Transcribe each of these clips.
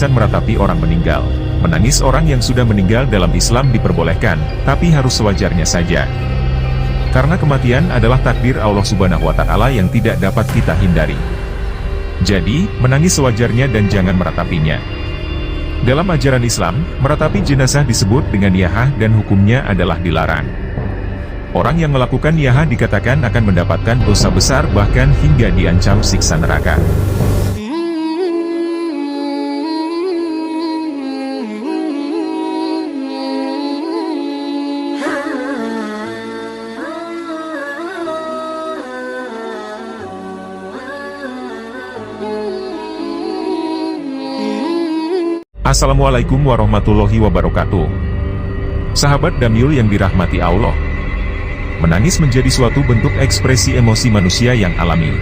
tangisan meratapi orang meninggal. Menangis orang yang sudah meninggal dalam Islam diperbolehkan, tapi harus sewajarnya saja. Karena kematian adalah takdir Allah Subhanahu wa Ta'ala yang tidak dapat kita hindari. Jadi, menangis sewajarnya dan jangan meratapinya. Dalam ajaran Islam, meratapi jenazah disebut dengan niyahah dan hukumnya adalah dilarang. Orang yang melakukan niyahah dikatakan akan mendapatkan dosa besar bahkan hingga diancam siksa neraka. Assalamualaikum warahmatullahi wabarakatuh. Sahabat Damyul yang dirahmati Allah, menangis menjadi suatu bentuk ekspresi emosi manusia yang alami.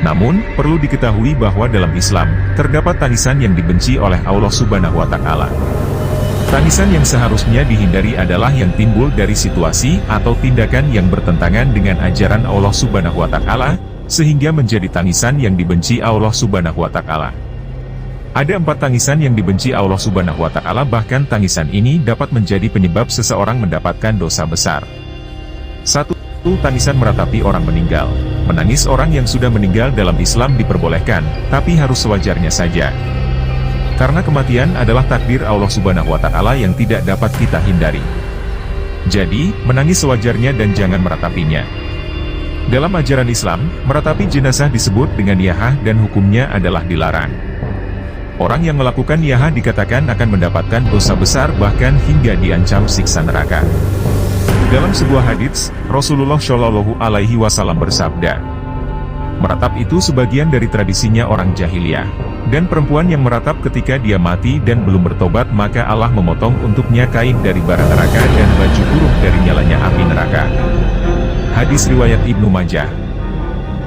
Namun, perlu diketahui bahwa dalam Islam, terdapat tangisan yang dibenci oleh Allah Subhanahu wa Ta'ala. Tangisan yang seharusnya dihindari adalah yang timbul dari situasi atau tindakan yang bertentangan dengan ajaran Allah Subhanahu wa Ta'ala, sehingga menjadi tangisan yang dibenci Allah Subhanahu wa Ta'ala. Ada 4 tangisan yang dibenci Allah Subhanahu wa Ta'ala, bahkan tangisan ini dapat menjadi penyebab seseorang mendapatkan dosa besar. 1. Tangisan meratapi orang meninggal. Menangis orang yang sudah meninggal dalam Islam diperbolehkan, tapi harus sewajarnya saja. Karena kematian adalah takdir Allah Subhanahu wa Ta'ala yang tidak dapat kita hindari. Jadi, menangis sewajarnya dan jangan meratapinya. Dalam ajaran Islam, meratapi jenazah disebut dengan niyahah dan hukumnya adalah dilarang. Orang yang melakukan niyahah dikatakan akan mendapatkan dosa besar bahkan hingga diancam siksa neraka. Dalam sebuah hadits, Rasulullah Shallallahu Alaihi Wasallam bersabda, meratap itu sebagian dari tradisinya orang jahiliyah, dan perempuan yang meratap ketika dia mati dan belum bertobat maka Allah memotong untuknya kain dari bara neraka dan baju buruk dari nyalanya api neraka. Hadis riwayat Ibnu Majah.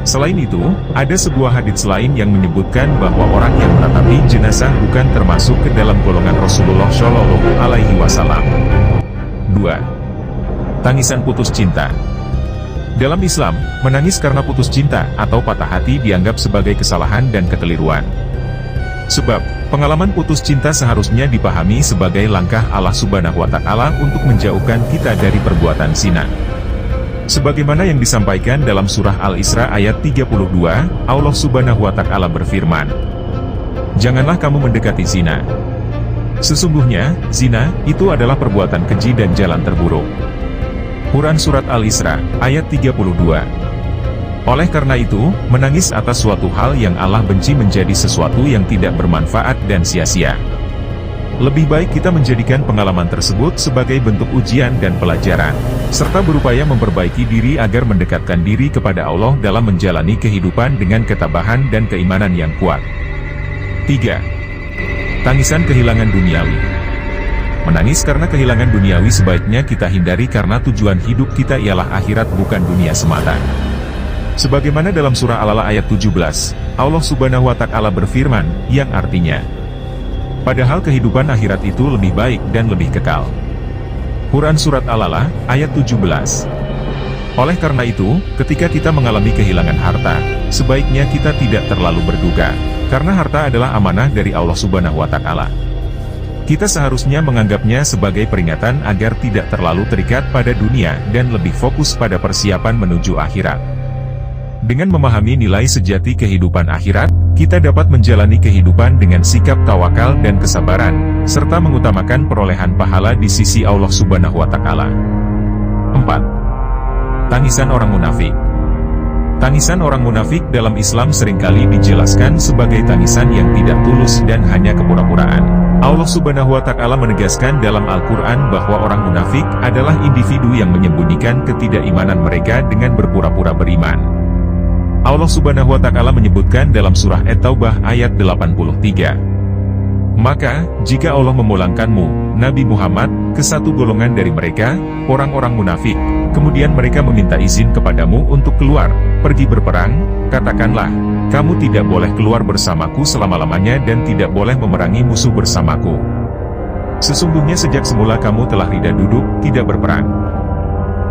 Selain itu, ada sebuah hadits lain yang menyebutkan bahwa orang yang meratapi jenazah bukan termasuk ke dalam golongan Rasulullah Shallallahu Alaihi Wasallam. 2. Tangisan putus cinta. Dalam Islam, menangis karena putus cinta atau patah hati dianggap sebagai kesalahan dan kekeliruan. Sebab, pengalaman putus cinta seharusnya dipahami sebagai langkah Allah Subhanahu wa Ta'ala untuk menjauhkan kita dari perbuatan zina. Sebagaimana yang disampaikan dalam surah Al-Isra ayat 32, Allah Subhanahu wa Ta'ala berfirman, "Janganlah kamu mendekati zina. Sesungguhnya, zina itu adalah perbuatan keji dan jalan terburuk." Quran Surat Al-Isra ayat 32. Oleh karena itu, menangis atas suatu hal yang Allah benci menjadi sesuatu yang tidak bermanfaat dan sia-sia. Lebih baik kita menjadikan pengalaman tersebut sebagai bentuk ujian dan pelajaran, serta berupaya memperbaiki diri agar mendekatkan diri kepada Allah dalam menjalani kehidupan dengan ketabahan dan keimanan yang kuat. 3. Tangisan kehilangan duniawi. Menangis karena kehilangan duniawi sebaiknya kita hindari karena tujuan hidup kita ialah akhirat bukan dunia semata. Sebagaimana dalam surah Al-Alaq ayat 17, Allah Subhanahu wa Ta'ala berfirman, yang artinya, padahal kehidupan akhirat itu lebih baik dan lebih kekal. Quran Surat Al-Alaq ayat 17. Oleh karena itu, ketika kita mengalami kehilangan harta, sebaiknya kita tidak terlalu berduka, karena harta adalah amanah dari Allah Subhanahu wa Ta'ala. Kita seharusnya menganggapnya sebagai peringatan agar tidak terlalu terikat pada dunia dan lebih fokus pada persiapan menuju akhirat. Dengan memahami nilai sejati kehidupan akhirat, kita dapat menjalani kehidupan dengan sikap tawakal dan kesabaran, serta mengutamakan perolehan pahala di sisi Allah Subhanahu wa Ta'ala. 4. Tangisan orang munafik. Tangisan orang munafik dalam Islam seringkali dijelaskan sebagai tangisan yang tidak tulus dan hanya kepura-puraan. Allah Subhanahu wa Ta'ala menegaskan dalam Al-Quran bahwa orang munafik adalah individu yang menyembunyikan ketidakimanan mereka dengan berpura-pura beriman. Allah Subhanahu wa Ta'ala menyebutkan dalam surah At-Taubah ayat 83. Maka, jika Allah memulangkanmu, Nabi Muhammad, ke satu golongan dari mereka, orang-orang munafik, kemudian mereka meminta izin kepadamu untuk keluar, pergi berperang, katakanlah, kamu tidak boleh keluar bersamaku selama-lamanya dan tidak boleh memerangi musuh bersamaku. Sesungguhnya sejak semula kamu telah ridha duduk, tidak berperang.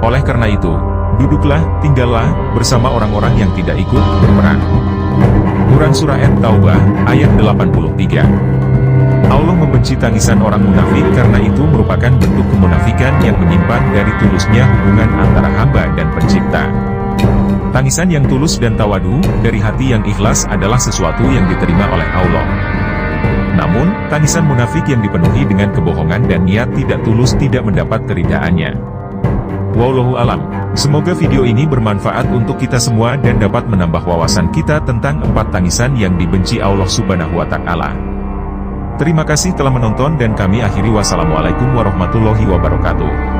Oleh karena itu, duduklah, tinggallah, bersama orang-orang yang tidak ikut berperang. Quran Surah At-Taubah, ayat 83. Allah membenci tangisan orang munafik karena itu merupakan bentuk kemunafikan yang menyimpan dari tulusnya hubungan antara hamba dan pencipta. Tangisan yang tulus dan tawadu, dari hati yang ikhlas adalah sesuatu yang diterima oleh Allah. Namun, tangisan munafik yang dipenuhi dengan kebohongan dan niat tidak tulus tidak mendapat keridaannya. Wallahu alam. Semoga video ini bermanfaat untuk kita semua dan dapat menambah wawasan kita tentang 4 tangisan yang dibenci Allah Subhanahu wa Ta'ala. Terima kasih telah menonton dan kami akhiri. Wassalamualaikum warahmatullahi wabarakatuh.